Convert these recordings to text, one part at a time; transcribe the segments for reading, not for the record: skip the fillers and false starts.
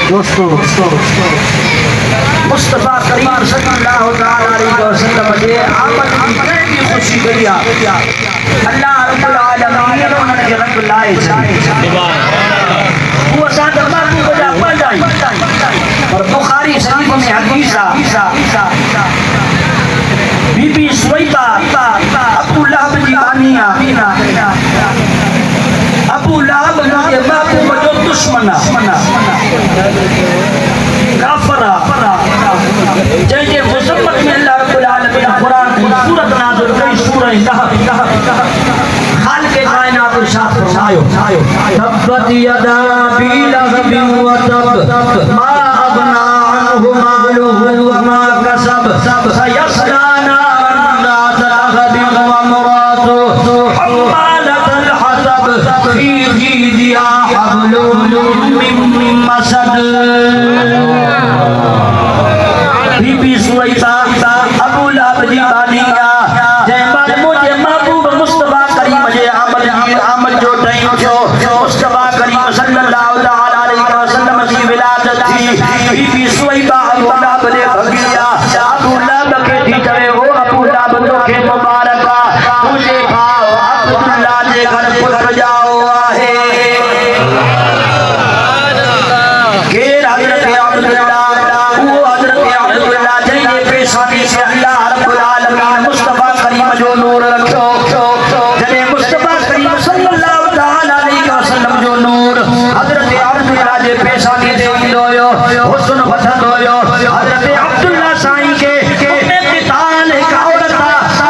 दोस्तों मुस्तफा करीम सल्लल्लाहु अलैहि वसल्लम जे आमद की खुशी करिया अल्लाह रब्बुल आलमीन उन्हनि खे रंग लाए वो असां दरबार को जा पढ़ जाई और बुखारी शरीफ में हदीस बीबी सुवैबा अबू लहब जी बानिया अबू लहब के महबूब जो दुश्मन काफरा जैसे मुसम्मत में अल्लाह रब्बुल आलमीन कुरान की सूरत नाज़िल कई सूरह लहब खालिक कायनात इरशाद फरमायो तब्बत यदा अबी लहब व तब मा अगना अन्हु मालुहु व मा कसब सयस्ला नारन ज़ात लहब व इम्राअतुहु हम्मालतल हतब फी जीदिहा हब्लुम मिन मसद। बीबी सुवैबा अबू लहब जी बानिया जंहिं मुंहिंजे महबूब मुस्तफा करीम जे आमद जो टाइम थियो मुस्तफा करीम सल्लल्लाहु अलैहि वसल्लम जी विलादत थी। बीबी सुवैबा अबू लहब ने भगिया अबू लहब के थी चवे ओ अबू लहब तोखे मुबारक तुझे भाउ अब्दुल्ला जे घर पुट जाओ आहे केर हजरत अब्दुल्ला वो हजरत अब्दुल्ला जंहिंजे पेशानी से अल्लाह रब्बुल आलमीन मुस्तफा करीम जो नूर रखियो जॾहिं मुस्तफा करीम सल्लल्लाहु अलैहि वसल्लम जो नूर हजरत अब्दुल्ला जे पेशानी ते ईंदो हुयो हुस्न वधंदो हुयो। हजरत अब्दुल्ला साईं के उम्मे क़िताल हिक औरत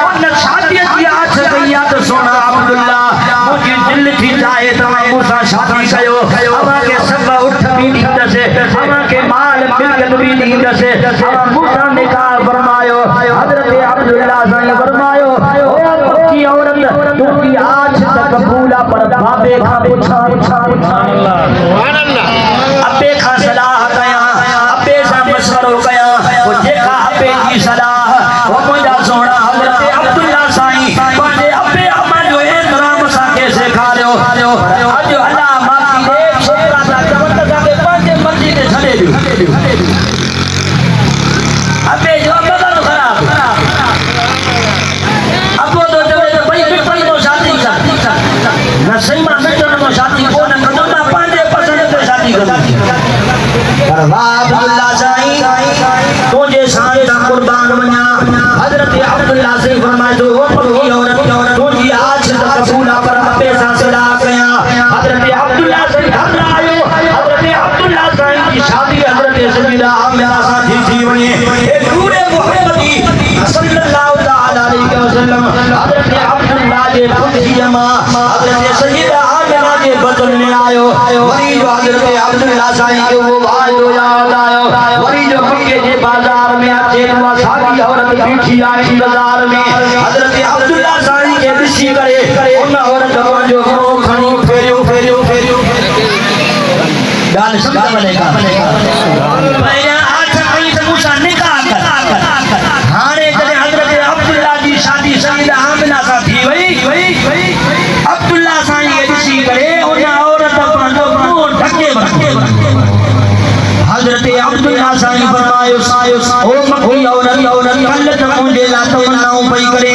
उन शादी जी आछ कई आहे त सोना अब्दुल्ला मुंहिंजी दिलि थी चाहे तव्हां मूंसां शादी कयो अव्हां खे सभ उठ बि ॾींदसि अव्हां खे माल मिल्कियत बि ॾींदसि अव्हां मूंसां निकाह फरमायो। हजरत अब्दुल्ला साईं फरमायो ओ पक्की औरत तुंहिंजी आछ त क़बूल आहे पर बाबे खां पुछां अबे खां सलाह कयां अबे सां मशवरो कयां पोइ जेका अबे जी सलाह हो मुंहिंजा सोना हजरत अब्दुल्ला साईं पंहिंजे अबे अम्मा जो एतराम असांखे सेखारियो। अॼु अलाह माफ़ी ॾे छोकिरा था चवनि त असांखे पंहिंजे मर्ज़ी ते छॾे ॾियो अबे जो बदल ख़राब अबो तो चवे त भई पिपल में शादी कर न सही मां मिटन में शादी कोन कंदो मां पंहिंजे पसंदि ते शादी कंदो पर वाह अब्दुल्ला साईं तुंहिंजे शान सां कुर्बान वञा। हजरत अब्दुल्ला साईं फरमायो ओ पक्की औरत तुंहिंजी आछ त क़बूल आहे पर अबे सां सलाह कयां। हजरत अब्दुल्ला साईं घबरायो हजरत अब्दुल्ला साईं जी शादी हजरत सय्यदा आमिना सां थी वञे ए नूरे मुहम्मदी सल्लल्लाहु अलैहि वसल्लम हजरत अब्दुल्ला जे पुठीअ मां हजरत सय्यदा आमिना जे बदन में आयो वरी जो हजरत अब्दुल्ला साईं जो वो वाइदो याद आयो वरी जो मक्के जे बाजार में अचे तो सादी औरत बीठी आई बाजार में हजरत अब्दुल्ला साईं के ॾिसी करे उन औरत जो मुंहुं खणी फेरियो ॻाल्हि सम्झ वञेगा पहिरियां हाथ खणी त मूंसां निकाह कर हाणे जॾहिं हजरत अब्दुल्ला जी शादी सय्यदा आमिना सां थी वई अब्दुल्ला साईं खे ॾिसी करे उन औरत पंहिंजो मुंहुं ढके वरितो। हजरत अब्दुल्ला साईं फरमायो ओ मक्की औरत कल्ह त मुंहिंजे लाइ तमन्नाऊं पई करे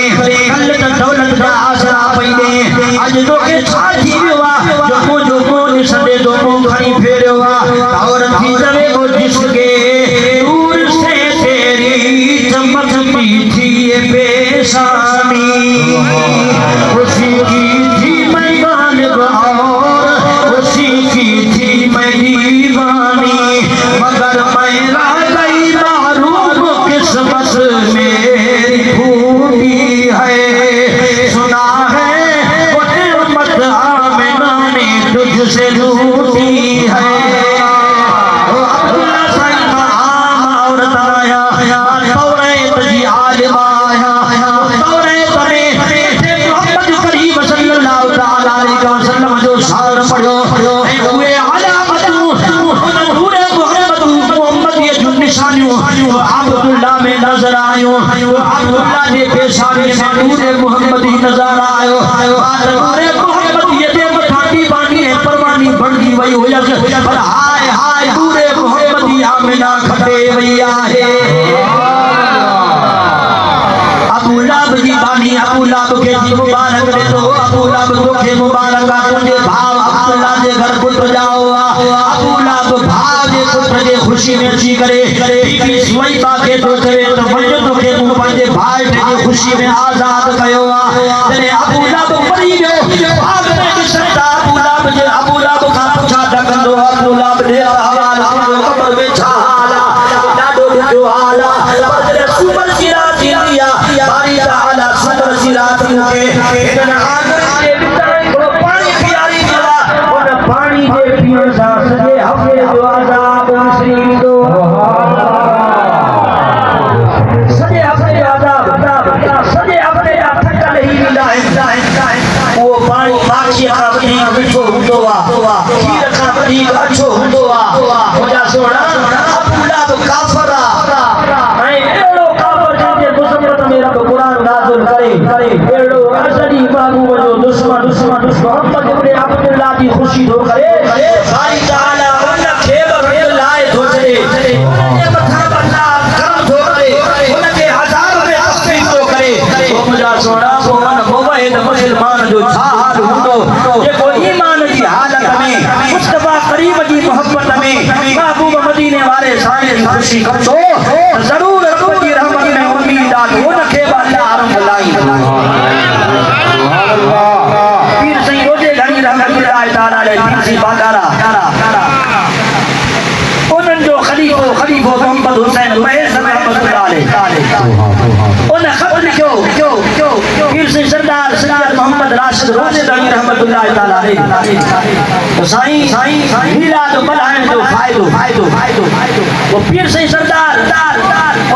कल्ह त दौलत जा आसरा पई ॾे अॼु तोखे छा थी वियो आहे जो मुंहिंजो मुंहुं ॾिसंदे तो मुंहुं खणी फेरियो आहे। औरत थी चवे ओ जिसके दूर से तेरी चमकती थी ये पेशानी उसी की थी मैं गालिब और उसी की थी मैं दीवानी मगर मैं रह गई मारूम किस्मत मेरी फूटी है सुना है वो नेमत आमिना ने तुझसे लूटी है। अब्दुल्ला साईं का आम औरत आया तौरात जी आलिम आया तौरात में मोहम्मद करीम सल्लल्लाहु अलैहि वसल्लम जो शान पढ़ो उहे अलामतूं उन नूरे मोहम्मद ये जो निशानियों अब्दुल्ला में नजर आयो अब्दुल्ला ने पेशानी में नूरे मोहम्मद ही नजर आयो नूरे मोहम्मद ये दे ठाटी बानी है परवानी बंदी वही हो पर हाय हाय नूरे अबू लाब के जी मुबारक दे दो अबू लाब के मुबारक तुझे भाव अब्दुल्ला जे घर पुत्र जाओ अबू लाब भाव जे पुत्र जे खुशी में जी करे बीबी सुवैबा के तो करे तो वञो तो के मुंह पंहिंजे भाई जे खुशी में आजाद कयो जने अबू लाब मरी वियो भाग में ॾिसंदा अबू लाब खां पुछा कंदो अबू लाब दे हवाला कब्र में छा हाला ॾाढो ॾुखियो हाल आहे सुपर सिरात दिया बारी ताला सुपर सिरात के इतना आगर के भीतर थोड़ो पानी पियारी दिया उन पानी जे पीण सां सॼे हफ़्ते जो अज़ाब विसरी दो सॼे हफ़्ते जो अज़ाब सॼे हफ़्ते जा थकल ही वेंदा आहिनि वो पानी माखी खां वधीक मिठो हूंदो आहे खीर खां वधीक अछो हूंदो आहे मुंहिंजा सोना अबू लाब काफ़र आहे ऐं अहिड़ो काफ़र जंहिंजे मुसबत में रब क़ुरान नाज़िल करे अहिड़ो असली महबूब जो दुश्मन मोहम्मद इब्न अब्दुल्लाह जी ख़ुशी थो करे बारी ताला उन खे बि लाए थो छॾे उनजे मथां अल्लाह करम थो करे उनखे हज़ार में तस्लीम थो करे ओ मुंहिंजा सोना पोइ मोहम्मद मुस्लमान जो छा हाल हूंदो जेको ईमान जी हालत में मुस्तफा करीम जी मोहब्बत में महबूब मदीने वाले साईं जी ख़ुशी कंदो ज़रूर रब जी रहमत में उम्मीद आहे उनखे बि अल्लाह रंग लाई पीर साईं रोजे घणी रहमतुल्लाह ताला अलैहि पीर बागारा उन्हनि जो खलीफो मोहम्मद हुसैन महज रहमतुल्लाह अलैहि उन ख़त लिखियो पीर साईं सरदार सैयद मोहम्मद राशिद रोजे घणी रहमतुल्लाह ताला अलैहि तो साईं मिलाद मल्हाइण जो फ़ाइदो वो पीर साईं सरदार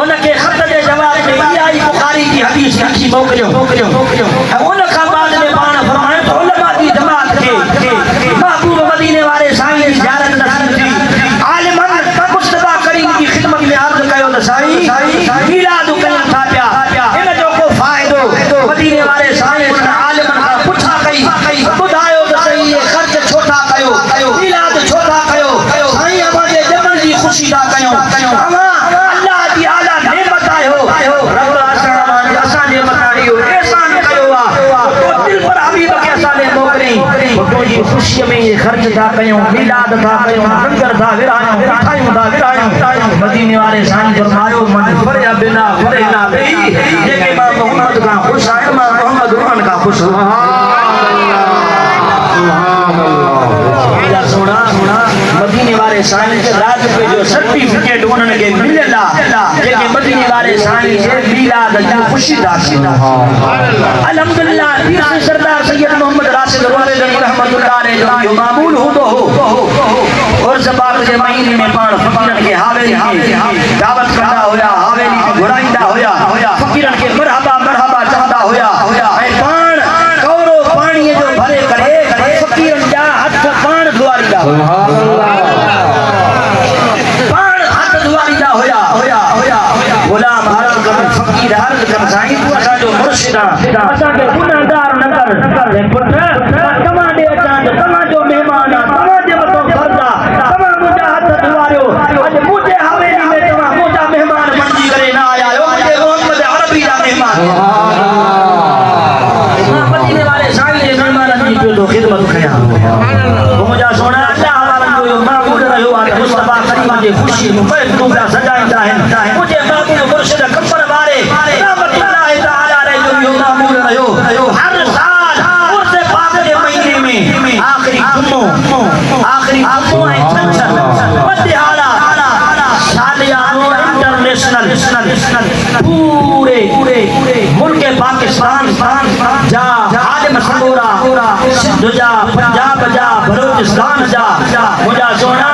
उनके ख़त जे जवाब में इहा ई बुखारी जी हदीस लिखी मोकिलियो ऐं उन खां बाद में पाण फरमायो त उलमा जी जमात खे महबूब मदीने वाले साईं जी ज़ियारत नसीब थी आलिमन मुस्तफा करीम जी ख़िदमत में अर्ज़ कयो त साईं मिलाद कयूं था पिया इन जो को फ़ाइदो मदीने वाले साईं जन आलिमन खां पुछा कई ॿुधायो त सही ये ख़र्च छो था कयो मिलाद छो था कयो साईं असांजे ॼमण जी ख़ुशी था कयूं अल्लाह जी आला नेमत आयो रब असांजे मथां इहो एहसान कयो आहे तो दिल पर हबीब खे असांजे मोकिलियईं तुंहिंजी ख़ुशीअ में इहे ख़र्च था कयूं मिलाद था कयूं लंगर था विरायूं मिठाइयूं था विरायूं मदीने वाले साईं फरमायो मन फरिया बिना फरे ना बई जेके मां मोहम्मद खां ख़ुशि आहियां मां मोहम्मद उन्हनि खां ख़ुशि सोना मदीने वाले साईं के राजपे जो सर्टिफिकेट उन्हनि खे मिलियल आहे जेके मदीने वाले साईं जे मिलाद जी ख़ुशी था कनि अल्हम्दुलिल्लाह पीर साईं सरदार सैयद मोहम्मद राशिद रोज़े रहमतुल्लाह अलैहि जो मामूल हूंदो हो और सबाब जे महीने में पाण फ़कीरन के हावेली में दावत कंदा हुया हावेली में घुराईंदा हुया फ़कीरन के मरहबा चवंदा हुया ऐं पाण कौरो पाणीअ जो भरे करे फ़कीरन जा हथ पाण धुआरींदा पाण हथ धुआरींदा हुया गुलाम हरम कर फ़कीर अर्ज़ कर साईं तू असांजो मुर्शिद असांखे गुनाहगार न कर पुट तव्हां ॾे अचां तव्हांजो महिमान आहे तव्हांजे मथां फर्ज़ आहे तव्हां मुंहिंजा हथ धुआरियो अॼु मुंहिंजे हवेली में तव्हां मुंहिंजा महिमान बणिजी करे न आया आहियो मुंहिंजे मोहम्मद अरबी जा महिमान मदीने वाले साईं जे महिमाननि जी पियो थो ख़िदमत कयां मुंहिंजा सोना अल्लाह वारनि जो महबूब रहियो आहे मुस्तफा करीम जे ख़ुशी में महबूब पिया सजाईंदा आहिनि मुंहिंजे महबूब मुर्शिद कब्र वारे रहमतुल्लाह ताला अलैहि जो महबूब रहियो हर साल उर्स पाक जे महीने में आखिरी जुम्मो ऐं छंछर मध्याला सालियानो इंटरनेशनल पूरे मुल्क पाकिस्तान जा आलिम समूरा सिंध जा पंजाब जा बलूचिस्तान जा मुंहिंजा सोना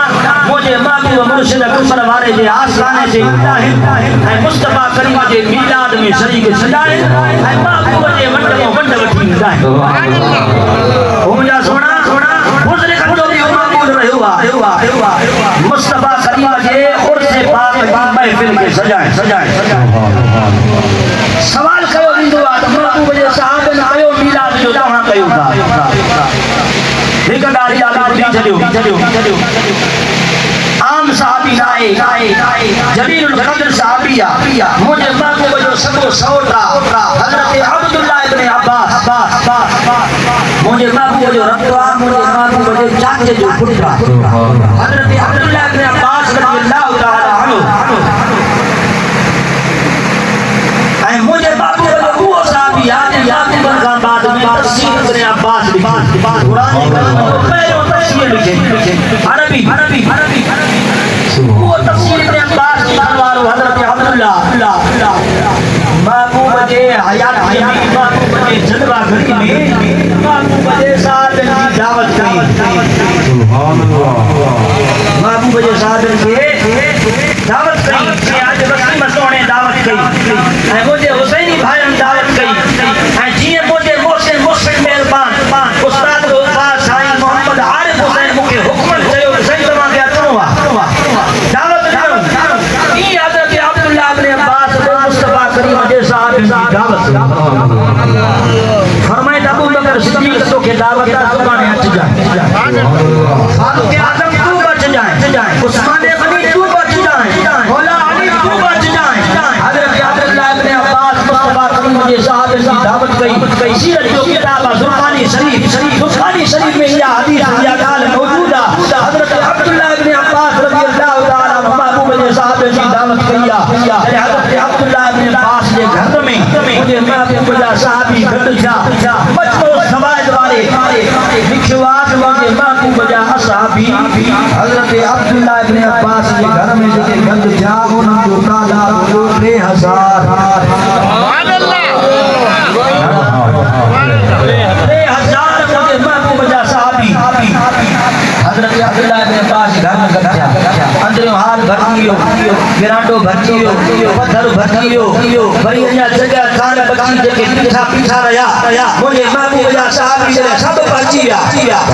मुंहिंजे महबूब मुर्शिद कब्र वारे जे आस्थाने ते ईंदा आहिनि ऐं मुस्तफा करीम जे मिलाद में शरीक सजाए ऐं महबूब जे वंड में वंड वठी ईंदा आहिनि मुंहिंजा सोना बुज़ुर्गनि जो बि महबूब रहियो आहे मुस्तफा करीम जे उर्स पाक जी महफ़िल खे सजाए सवाल कयो वेंदो आहे त महबूब जे सहाबनि कयो मिलाद जो तव्हां कयो था हिकु ॻाल्हि यादि छॾियो आम सहाबी नाहे जलीलुल क़द्र सहाबी आहे मुंहिंजे महबूब जो सॻो सौट आहे हज़रत अब्दुल्लाह इब्न अब्बास मुझे महबूब जो रखवा मुझे महबूब जो चाचे जो पुत्र हजरत अब्दुल्लाह इब्न अब्बास रज़ियल्लाहु तआला अन्हु ऐ मुझे महबूब जो वो साहब याद याकूब खान बाद में तफसीर इब्न अब्बास कुरान में पहले तफसीर लिखे अरबी वो तफसीर इब्न अब्बास वालो हजरत अब्दुल्लाह महबूब के हयात में महबूब के जलवा घड़ी में महबूब के साथ की दावत करी सुभान अल्लाह महबूब के साथ के दावत करी कि आज रसूल मसोने दावत करी है मुझे हुसैनी भाई हम दावत करी है जी मुझे मोहसिन मुशफिक मेहरबान उस्ताद रोफास साईं मोहम्मद आरिफ हुसैन मुके हुक्म चयो सही तमा के अचणो दावत करो ई हजरत अब्दुल्लाह इब्न अब्बास मुस्तफा करीम के साथ दावत फरमाए अबू बकर सिद्दीक तो के दावत दा दुकाने अच जाए फारूक आजम तू बच जाए उस्मान गनी तू बच जाए मौला अली तू बच जाए हजरत अब्दुल्लाह इब्न अब्बास मुस्तफा करीम के साथ दावत कई सीरत जो किताब जुर्मानी शरीफ में यह हदीस या गाल मौजूद है हजरत अब्दुल्लाह इब्न अब्बास रज़ियल्लाहु तआला अन्हु महबूब के साथ दावत किया हजरत अब्दुल्लाह इब्न अब्बास के घर में मुझे महबूब का सहाबी गड्ढा मजमू समाज वाले विश्वास वाले महबूब का सहाबी हजरत अब्दुल्लाह इब्न अब्बास के घर में जो गड्ढा उन्होंने जो काला 3000 सुभान अल्लाह 3000 मुझे महबूब का सहाबी हजरत अब्दुल्लाह इब्न अब्बास घर में गड्ढा अंदर हाल भरतियो गिरांडो भरतियो पत्थर भरतियो बड़ी जगह कान बची के पीछा रहा मुझे महबूब का सहाबी से सब बचिया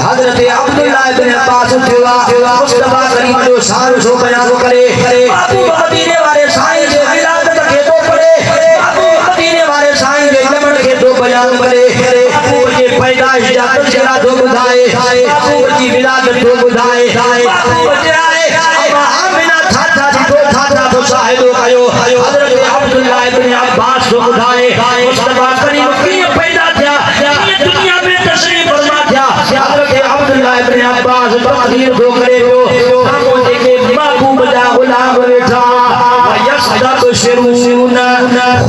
हजरत अब्दुल्लाह इब्न अब्बास उठवा मुस्तफा करीम जो शान सो बयान करे महबूब मदीने वाले साईं से विलादत के तो पड़े महबूब मदीने वाले साईं के जमन के तो बयान करे महबूब के पैदाइश जा तजरा दो बुधाए महबूब की विलादत दो बुधाए महबूब जाए आमिना था तो शाहिदो कयो हजरत अब्दुल्लाह इब्न अब्बास को बुधाए मुस्तफा करीम की पैदा किया ये दुनिया में तशरीफ फरमा किया हजरत अब्दुल्लाह इब्न अब्बास तकदीर दो करे को सामने के महबूब दा गुलाम बैठा यसदक शुरून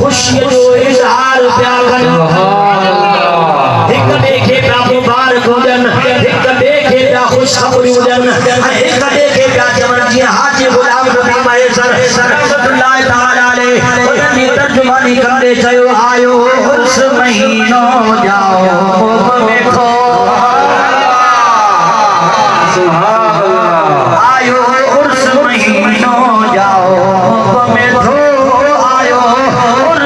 खुशी जो इजहार प्यार सुभान अल्लाह एक देखे प्या मुबारक हुजन एक देखे प्या खुशखबरी हुजन एक देखे प्या जमन जी हाजी गुलाम नबी महेशर रहमतुल्लाह तआला अलैहि उन्हें तर्जुमानी करे चयो आयो उस महीनो जाओ देखो सुभान अल्लाह आयो उस महीनो जाओ मेठो आयो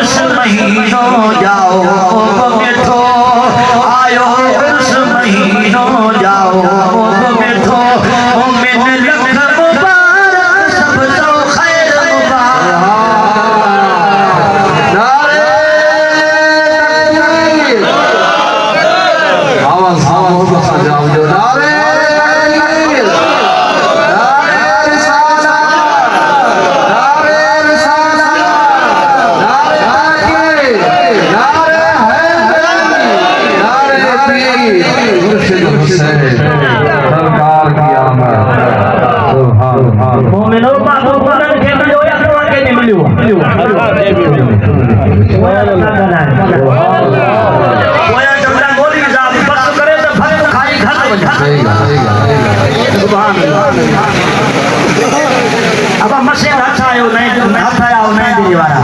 उस महीनो जाओ मेठो आयो उस महीनो जाओ मेठो मोमिन लख मुबारक सब तो खैर मुबारक नारे तकबीर आवाज मोहब्बत से जाओ जो नारे तकबीर नारे रिसालत नारे हैदरी मुर्शिद हुसैन सरकार की आमद सुभान मोमिनो महबूब के मिलो या के नहीं मिलो कोया चमड़ा गोली साहब बस करे तो फल खाई घर बजा सुभान अब मसे हाथ आयो नहीं दीवारा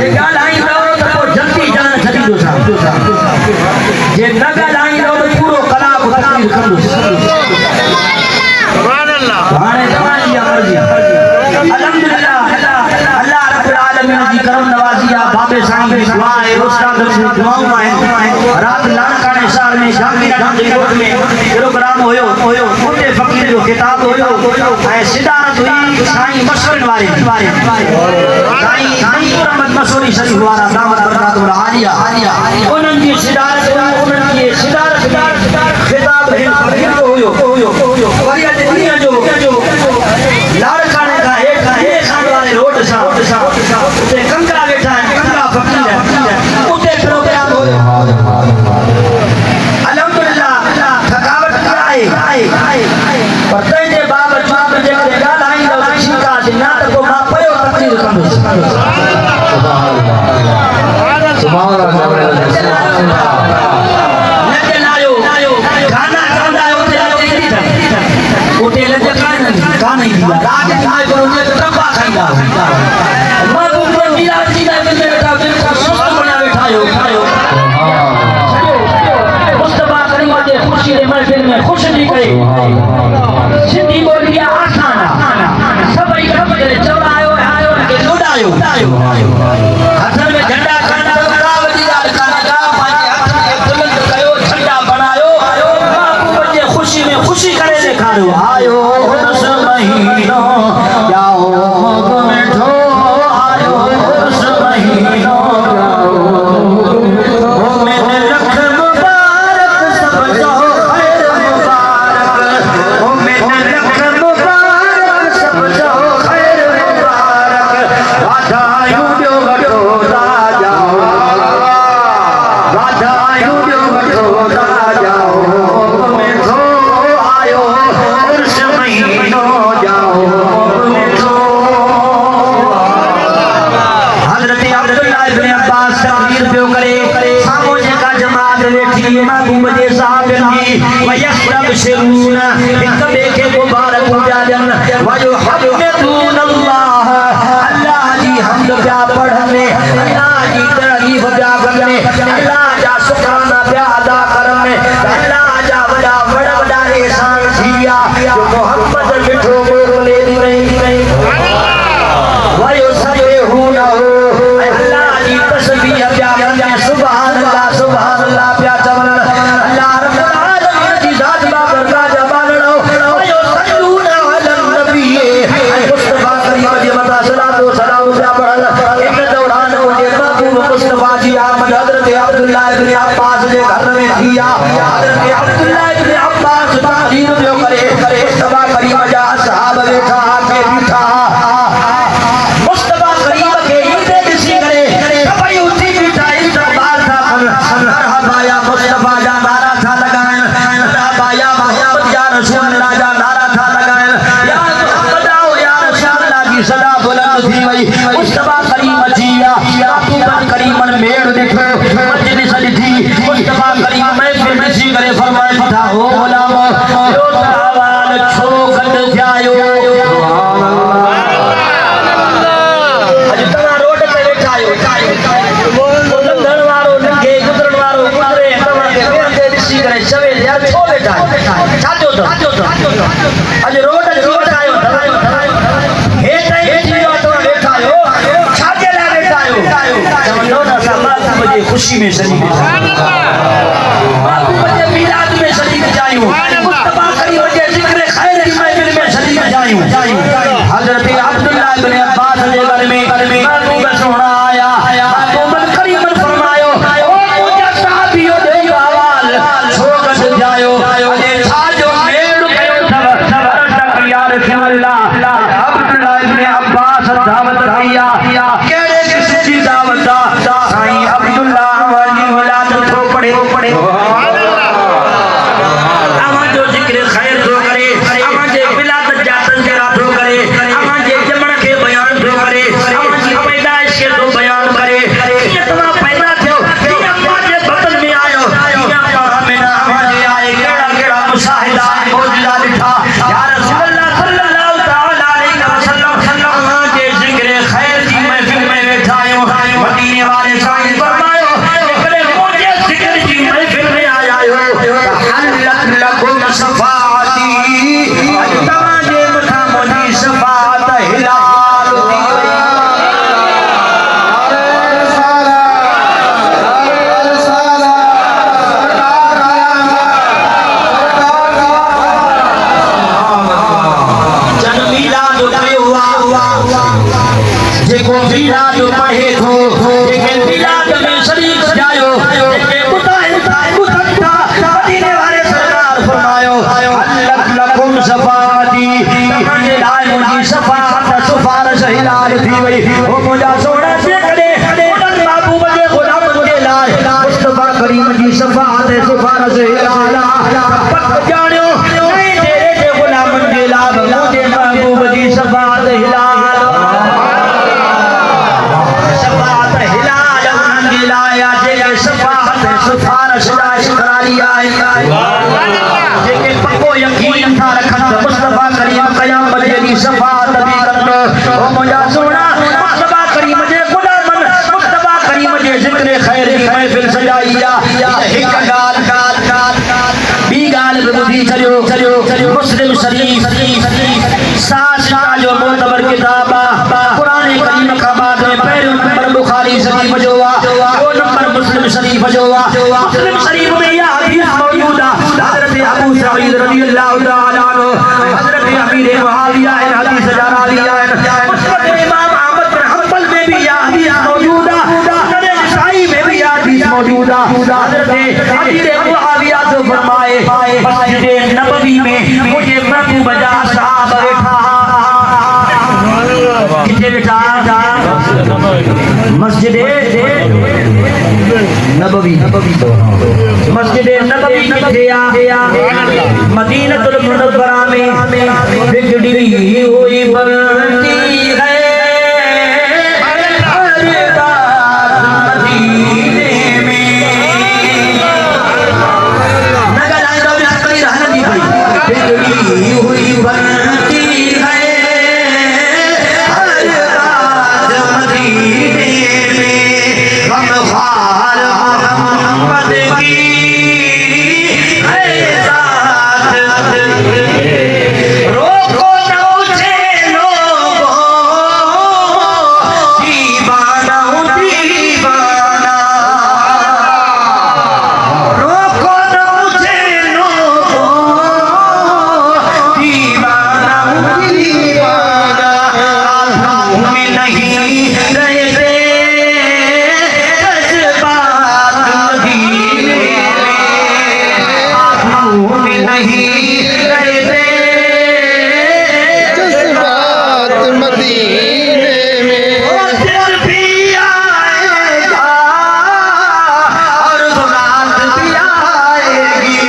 ये गाल आई तो जल्दी जान छड़ी दो साहब ये न गाल आई तो पूरो कलाम तकदीर कर दो सुभान अल्लाह हाने जमानी मर्जी अल्हम्दुलिल्लाह अल्लाह रब्बुल आलमीन जी करम नवाजिया बाबे साईं की दुआ है उस्ताद की दुआओं में रात लाणकाने शहर में गांधी रोड में प्रोग्राम होयो उते फकीर जो किताब होयो ऐ सिदारत हुई साईं मशवरन वाले साईं रहमत मशवरी शरीफ वाला दामत बरकत और हाजिया उन्हन जी सिदारत खिताब है फकीर को होयो वरिया दुनिया जो लाड़काने का एक खान वाले रोड सा उते कंकरा बैठा है कंकरा फकीर है उते प्रोग्राम होयो लेकिन आयो गाना गाना उठे लगे गाना नहीं दिया रात खाए पर उन्हें तंबा खाइला मैं ऊपर मिला जी ना में बैठा सुस्त बना बैठायो मुस्तफा करीम के खुशी रे महफिल में खुश नहीं करे सिंधी बोलिया आसाना सब इकट्ठे करे चौड़ायो आयो के लुटायो हाथ में झंडा खाना राव जी यार खाना पांच हाथ में बुलंद कयो झंडा बनायो महबूब के खुशी में खुशी करे दिखायो आयो उस महीनो जाओ बैठो आयो उस महीनो खुशी में शरीक मिलाद में शरीक जायूं मुस्तफा करीम के जिक्र खैर की महफिल में शरीक जायूं हजरत अब्दुल्लाह इब्न अब्बास के घर में महबूब सोना आया महबूब करीम फरमायो ओ मुझे साहबियों दे हवाल छोड़ जायो अरे छाजो मेड़ कयो सब तक या रसूल अल्लाह अब्दुल्लाह इब्न अब्बास दावत किया केड़े किसी दावत साईं अब्दुल्लाह किताबा कुरान करीम का बाद में पहले नंबर बुखारी शरीफ जो हुआ, दो नंबर मुस्लिम शरीफ जो हुआ। मुस्लिम शरीफ में यह हदीस मौजूद है, हजरत अबू सईद रज़ियल्लाहु तआला अन्हु, हजरत अमीर मुआविया इन हदीस जरा लिया है। मुस्नद इमाम अहमद बिन हंबल में भी यह हदीस मौजूद है, सुनन नसाई में भी यह हदीस मौजूद है। हजरत अमीर मुआविया जो फरमाए मस्जिद नबवी में मुझे प्रभु बजा साहब बैठा, किथे बैठा? मस्जिद नबवी। मस्जिद नबवी किथे आ? मदीनतुल मुनव्वरा में बिगड़ी हुई बनती है हर रात मदीने में। नगर आए तो करी रहने दी भाई, बिगड़ी हुई बनती है हर रात मदीने में। हम ख्वार मोहम्मद की है ज़ात, रोको न मुझे लोगों, दीवाना हूँ दीवाना। रोको न मुझे लोगों, दीवाना हूँ दीवाना। आँखों में नहीं रहते जज्बात मदीने में, आँखों में नहीं रहते जज्बात मदीने में। वो दिल भी आएगा और रात भी आएगी।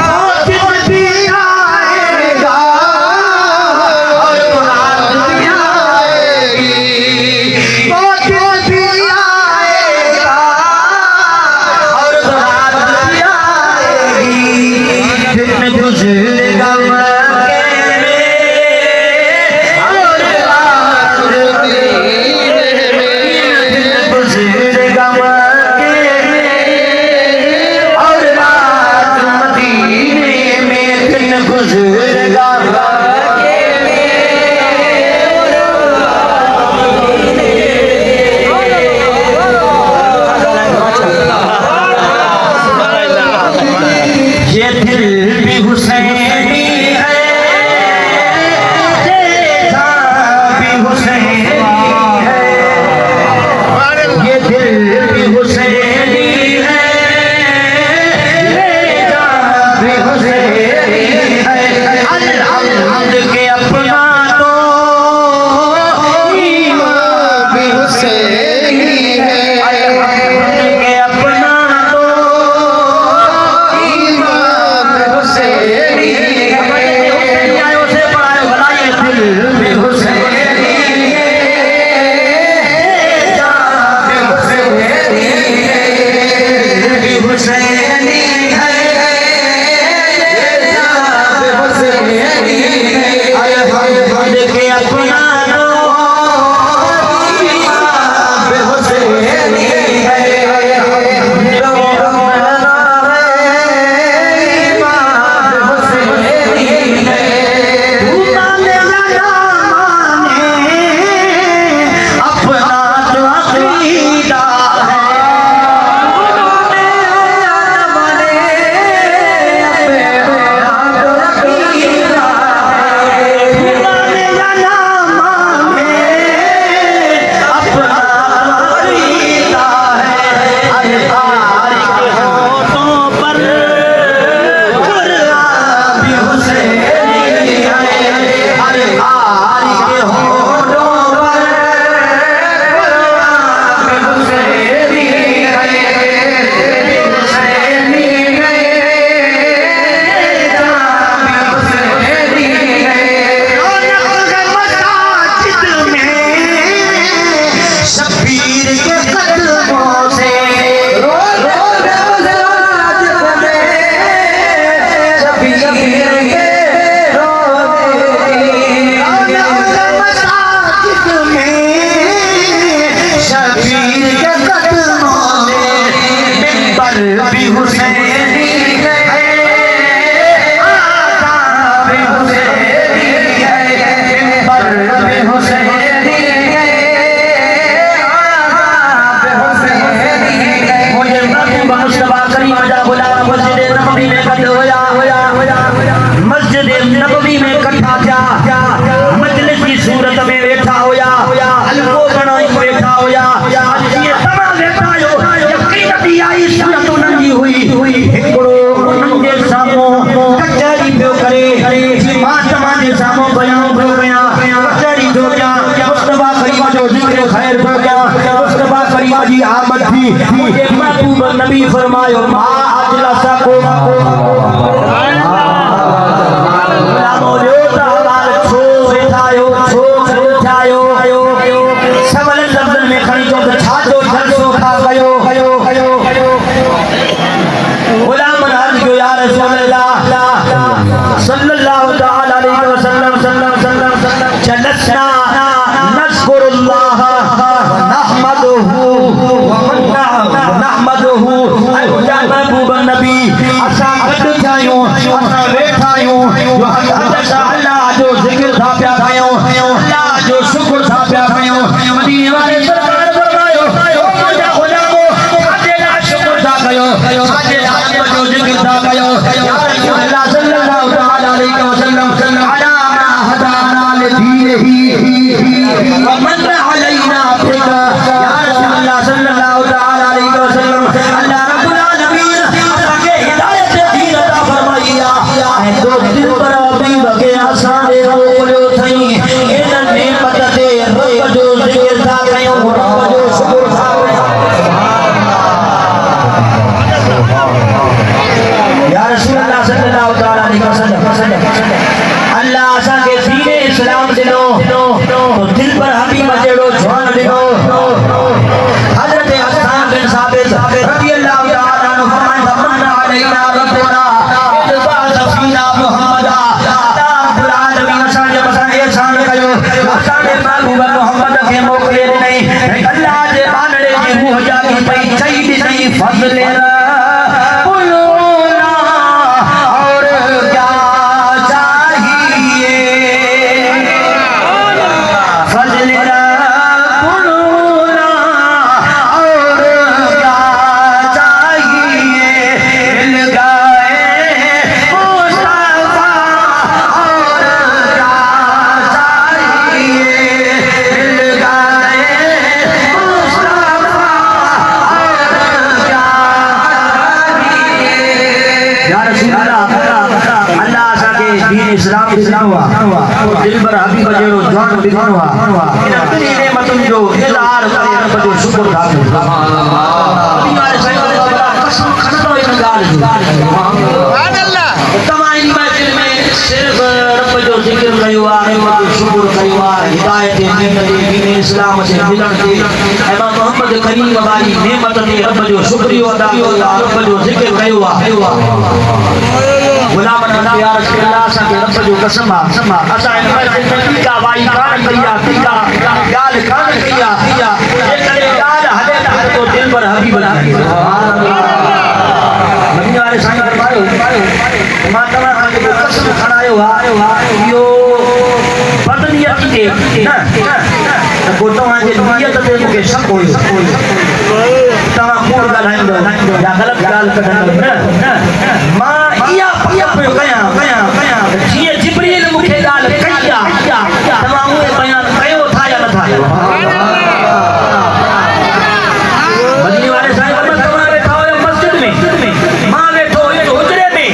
वो दिल भी आएगा और रात भी आएगी। जे सामो बयान हो गया चढ़ी हो गया मुस्तफा करीम जो जिक्र खैर हो गया मुस्तफा करीम जी आमद थी मुझे महबूब नबी फरमायो मा अजलसा को गुलामो जो तहवाल छो बैठायो छो बैठायो सबल लफ्ज़न में खणी जो छाजो जलसो खा गयो गुलाम अर्ज जो या रसूल अल्लाह सल्लल्लाहु तआला अलैहि वसल्लम जलसना नज़कुरुल्लाह व नहमदुहु व नहमदुहु अल्लाह महबूब नबी असा गड थायो असा वेठायो जो अल्लाह जो जिक्र था पिया कयो अल्लाह जो शुक्र था पिया कयो मदीने वाले सरकार फरमायो ओ मुंहिंजा गुलामो साजे ला शुक्र था कयो साजे ला जो जिक्र था कयो या रसूल अल्लाह सल्लल्लाहु तआला अलैहि वसल्लम अला मा हदाना लिदीनिही व मन अलैना बिका या रसूल अल्लाह सल्लल्लाहु तआला अलैहि वसल्लम अल्लाह रब्बुल आलमीन असांखे हिदायत दीन अता फरमाइया ऐं तो दिल पर अभी वगे असांजे मोकिलियो थई इन नेमत ते रब जो ज़िक्र था कयो रब जो शुक्र था या रसूल अल्लाह सल्लल्लाहु तआला अलैहि वसल्लम अल्लाह असांखे दीन इस्लाम दिनो तो दिल पर हबीब जेड़ो जवान दिनो हजरत हसन बिन साबित रज़ियल्लाहु तआला अन्हु फरमाइन तमन्ना अलैना रब्बुना इत्बा सफीना मुहम्मदा रब्बुल आलमीन असांजे मथां एहसान कयो असांजे महबूब मुहम्मद खे मोकिले ॾिनई अल्लाह जे बानड़े जी मुंह जागी पई चई ॾिनई फज़ल इस्लाम हुआ दिल पर हबीब जेड़ो जान दिनो हुआ इन नेमतुन जो इज़हार करे रब जो शुक्र था बीमार सही कसम खणो इन गाल सुभान अल्लाह तमाम इन महफिल में सिर्फ रब जो जिक्र कयो आहे रब जो शुक्र कयो आहे हिदायत नेमत दीन इस्लाम से मिलन ते इमाम मोहम्मद करीम वाली नेमत ते रब जो शुक्रिया अदा कयो रब जो जिक्र कयो आहे गुलाम नबी या रसूल अल्लाह सा के रब जो कसम असा इन महफिल में टीका वाई कान करिया टीका गाल कान करिया ये करे गाल हले तो दिल पर हबीब बना सुभान अल्लाह मदीने वाले साईं फरमायो मां तमा के कसम खणायो यो बदनियत के ना तो तमा जे नियत ते मुके शक होयो तमा कूड़ गालाइंदो या गलत गाल कढंदो ना मां इया पियो कया जीअं जिब्रील मूंखे ॻाल्हि कई आहे तव्हां उहे बयान कयो था या नथा मदीने वाले साईं तव्हां वेठा हुयो मस्जिद में मां वेठो हुयो हुजरे में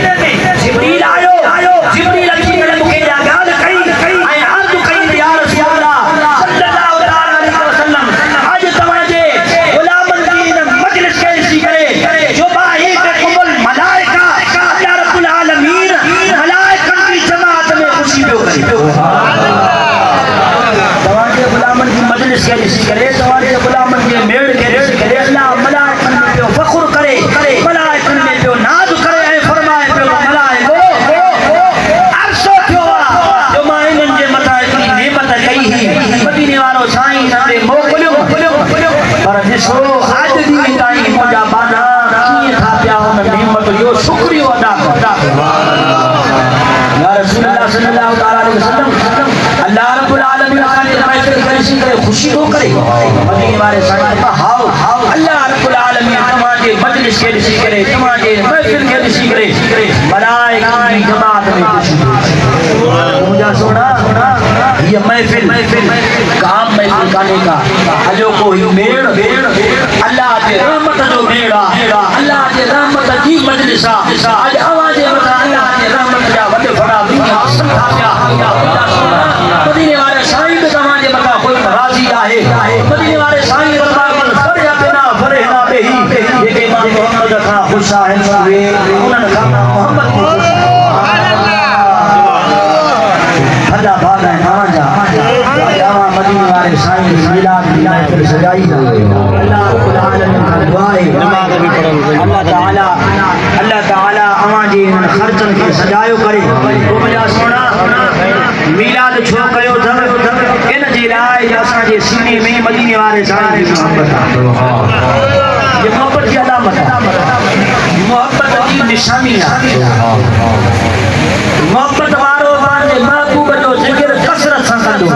जिब्रील आयो जिब्रील अची करे मूंखे इहा ॻाल्हि कई ऐं अर्ज़ु कई या रसूल अल्लाह सल्लल्लाहु अलैहि वसल्लम अॼु तव्हांजे गुलामनि जी इन मजलिस खे ॾिसी करे जो बाहि के कुबल मलाइका अल्लाह रब्बुल आलमीन मलाइकनि जी जमात में खुशी पियो करे तव्हांजे गुलामनि जी मजलिस खे ॾिसी करे तव्हांजे गुलामनि जे मेड़ खे ॾिसी करे अल्लाह मलाइकनि में पियो फ़ख़ुर करे मलाइकनि में पियो नाज़ करे ऐं फरमाए पियो मलाइको अरसो थियो आहे जो मां इन्हनि जे मथां हिकिड़ी नेमत कई हुई मदीने वारो साईं हिते मोकिलियो पर ॾिसो अॼु ॾींहं ताईं मुंहिंजा बाना कीअं था पिया हुन नेमत जो शुक्रियो अदा या रसूल अल्लाह सल्लल्लाहु अलैहि वसल्लम अल्लाह रब्बुल आलमीन असांजे महफिल खे ॾिसी करे ख़ुशी थो करे मदीने वारे साईं हाओ अल्लाह रब्बुल आलमीन तव्हांजे मजलिस खे ॾिसी करे तव्हांजे महफिल खे ॾिसी करे मलाइकनि जी जमात में ख़ुशी मुंहिंजा सोना ये महफिल काम महफिल काने का अजो कोई मेड़ अल्लाह के रहमत जो मेड़ा अल्लाह के रहमत जी मजलिस आज आवाज मथा अल्लाह के रहमत जा वॾे बड़ा दुनिया संभालिया मदीने वाले साईं बि तव्हांजे मथां ख़ुदि राज़ी आहे मदीने वाले साईं दरबार में फरिया बिना फरे ना बेही जेके मां मोहम्मद खां ख़ुशि आहिनि उहे उन्हनि खां मोहम्मद खे ख़ुशि खॾा भाग आहिनि तव्हांजा तव्हां मदीने वाले साईं जी मिलाद जी महफ़िल सजाई अल्लाह रब्बुल आलमीन खां दुआ आहे अल्लाह ताला अवां जे इन ख़र्चनि खे सजायो करे ओ मुंहिंजा सोना मिलाद छो कयो अथव इन जे लाइ असांजे सीने में मदीने वारे साईं जी मोहब्बत आहे ये मोहब्बत जी अलामत आहे मोहब्बत जी निशानी आहे मोहब्बत वारो पंहिंजे महबूब जो ज़िक्र कसरत सां कंदो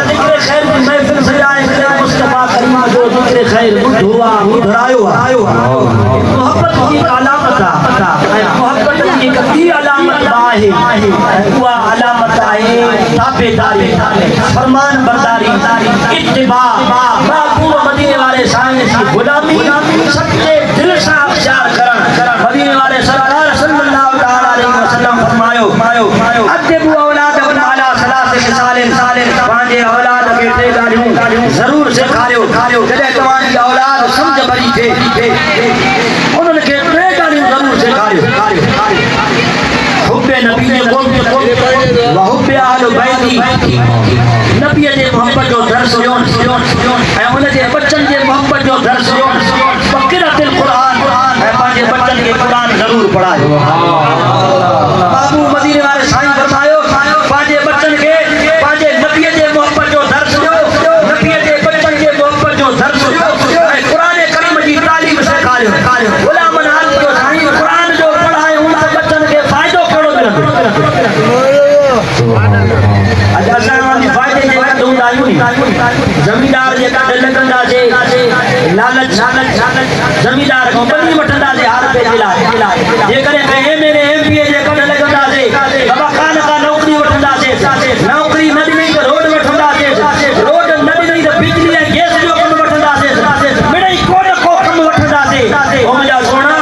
ज़िक्र ख़ैर जी महफ़िल सजाए करे मुस्तफ़ा करीम जो ज़िक्र ख़ैर ॿुधो आहे ॿुधायो आहे मोहब्बत जी अलामत आहे मोहब्बत जी हिक ॿी अलामत आहे उहा अलामत आहे ताबेदारी फरमान बरदारी इत्तिबा महबूब मदीने वाले साईं जी गुलामी सच्चे दिल सां इख्तियार करण मदीने वाले सरकार सल्लल्लाहु अलैहि वसल्लम फरमायो अदबु औलादकुम अला सलास सालिन पंहिंजे औलाद खे टे ॻाल्हियूं ज़रूर सेखारियो जॾहिं तव्हांजी औलाद सम्झ भरी थिए उन्हनि खे टे ॻाल्हियूं ज़रूर सेखारियो हुब्बे नबी वहुब्बे अहल बैती नबीअ जे मोहब्बत जो दर्स ॾियोनि ऐं उन जे बचनि जे मोहब्बत जो दर्स ॾियोनि वक़िरतिल क़ुरान ऐं पंहिंजे बचनि खे क़ुरान ज़रूर पढ़ायो बाबू मदीने वारे साईं फरमायो पंहिंजे बचनि खे पंहिंजे नबीअ जे मोहब्बत जो दर्स ॾियो नबीअ जे बचनि जे मोहब्बत जो दर्स ॾियो ऐं क़ुरान करीम जी तालीम सेखारियो गुलामन हाल जो साईं क़ुरान जो पढ़ाए उन बचनि खे फ़ाइदो कहिड़ो मिलंदो अॼु असां फ़ाइदे जे कॾ हूंदा आहियूं ज़मीदार जे कॾ लॻंदासीं लालच ज़मीदार खां ॿधी वठंदासीं हार पे जेकॾहिं कंहिं MLA MPA जे कॾ लॻंदासीं बाबा कान का नौकिरी वठंदासीं नौकिरी न ॾिनी त रोड वठंदासीं रोड न ॾिनी त बिजली ऐं गैस जो कमु वठंदासीं मिड़ई को न को कमु वठंदासीं ओ मुंहिंजा सोना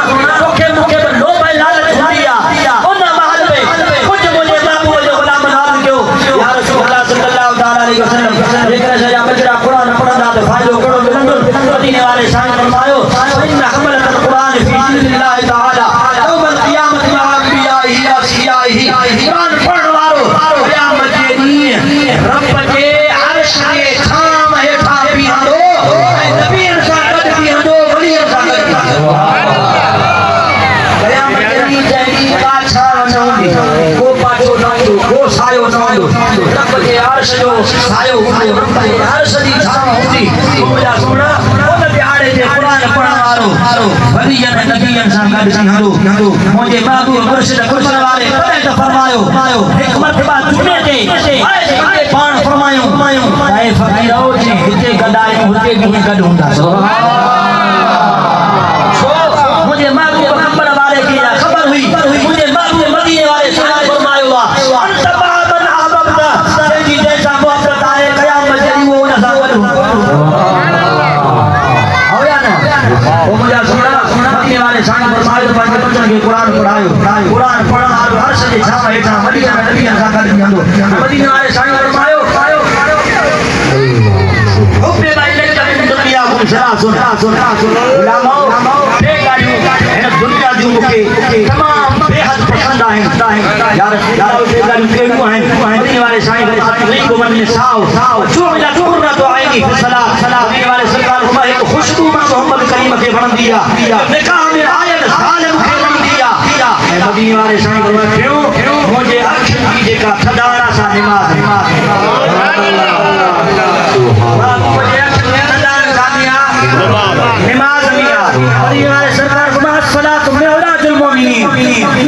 तोखे मूंखे बि लोभ ऐं लालच हूंदी आहे उन महल में कुझु मुंहिंजे बाबूअ जो गुलाम नाज़ कयो या रसूल अल्लाह सल्लल्लाहु अलैहि वसल्लम जेकॾहिं सॼा बचड़ा क़ुरान पढ़ंदा त फ़ाइदो कहिड़ो मिलंदो मदीने वाले साईं फरमायो इन हमलतल क़ुरान फी दीनिल्लाहि तआला यौमल क़ियामत मा अंबियाही असियाही क़ुरान पढ़ण वारो क़यामत जे ॾींहुं रब जे अर्श जे छांव हेठां बीहंदो ऐं नबीअनि सां गॾु बीहंदो वलीअनि सां गॾु क़यामत जे ॾींहुं जंहिं ॾींहुं का छांव न हूंदी को पाछो न हूंदो को सायो न हूंदो रब जे अर्श जो सायो हूंदो रब जे अर्श जी छांव हूंदी मुंहिंजा सोना उन दिहाड़े ते क़ुरान पढ़ण वारो वलीअनि नबीअनि सां गॾु बीहंदो मुंहिंजे महबूब मुर्शिद कुफर वारे कॾहिं त फरमायो हिकु मरतबा जुमे ते पंहिंजे पाण फरमायूं ऐं फ़क़ीरो जी हिते गॾायूं हुते बि गॾु हूंदासीं मुंहिंजे महबूब कंबर वारे खे इहा ख़बर हुई मुंहिंजे महबूब मदीने वारे साईं फरमायो आहे अंत बाबन अहबब्त जंहिंजी जंहिंसां मोहब्बत आहे क़यामत जे ॾींहुं उन सां गॾु हूंदो ओ मुंहिंजा सोना मदीने वाले साईं फरमायो पंहिंजे बचनि खे क़ुरान पढ़ायो क़ुरान पढ़ण वारो अर्श जे छांव हेठां वलीअनि नबीअनि सां गॾु बीहंदो मदीने वाले साईं फरमायो हुब्बे बैतक मिन दुनियाकुम सलासुन उलमाओ टे ॻाल्हियूं हिन दुनिया जूं मूंखे तमामु बेहद पसंदि आहिनि यार टे ॻाल्हियूं कहिड़ियूं आहिनि मदीने वाले साईं को मन में साओ जो मिला तुरना तो आएगी सलाह मदीने वाले सरकार को एक खुशबू मोहम्मद करीम के वणंदी आहे निकाह में आयल ज़ालिम खे वणंदी आहे मदीने वाले साईं फरमायो मुंहिंजे अखियुनि जी जेका थधाणा सां निमाज़ मुंहिंजे अखियुनि जी थधाणा सां निमाज़ मदीने वाले सरकार फरमायो सलात मिअराजुल मोमिनीन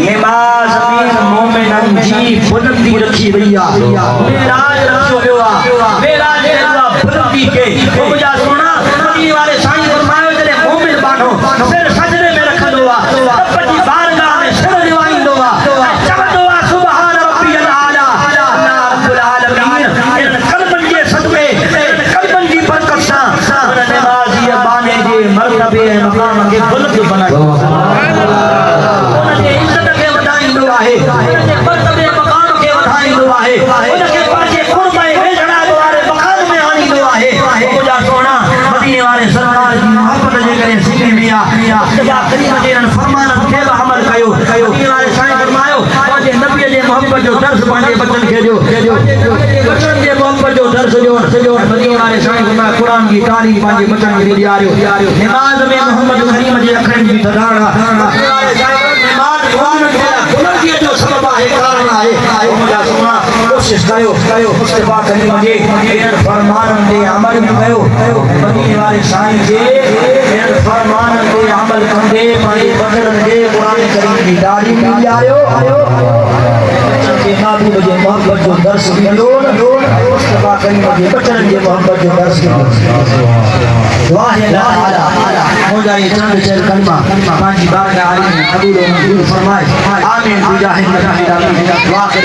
निमाज़ में मोमिननि जी बुलंदी रखी वई आहे मेराज रखियो वियो आहे मेराज बुलंदी के मुंहिंजा सोना मदीने वाले साईं फरमायो जॾहिं मोमिन बांधो सिर सजदे में रखंदो आहे रब जी बारगाह में सिर निवाईंदो आहे चवंदो आहे सुभान रब्बियल आला अल्लाह रब्बुल आलमीन इन कलमनि जे सदक़े इन कलमनि जी बरकत सां उन निमाज़ी बाने जे मर्तबे ऐं मक़ाम खे बुलंद बनाईंदो उन जे इज़त खे वधाईंदो आहे उन जे मर्तबे मक़ाम पंहिंजे बचन खे ॾियो बचन जे मोहब्बत जो दर्स ॾियो मदीने वारे साईं फरमाया क़ुरान जी तालीम पंहिंजे बचन खे ॾियारियो नमाज़ में मोहम्मद करीम जे अखरनि जी थधाण नमाज़ बुलंदीअ जो सबब आहे कारण आहे मुंहिंजा सोना कोशिश कयो मुस्तफा करीम जे फरमाननि ते अमल कयो मदीने वारे साईं जे फरमाननि ते अमल कंदे पंहिंजे बचननि खे क़ुरान करीम जी तालीम ॾियारियो महबूब जे मोहब्बत जो दर्स ॾियो मुस्तफा करीम जे बचननि जे मोहब्बत जो दर्स ॾियो वाह ला आला मुंहिंजा ये चंद चल कलमा पंहिंजी बारगाह आली में क़बूल व मंज़ूर फरमाए आमीन बिजाहि नबी वाक़िर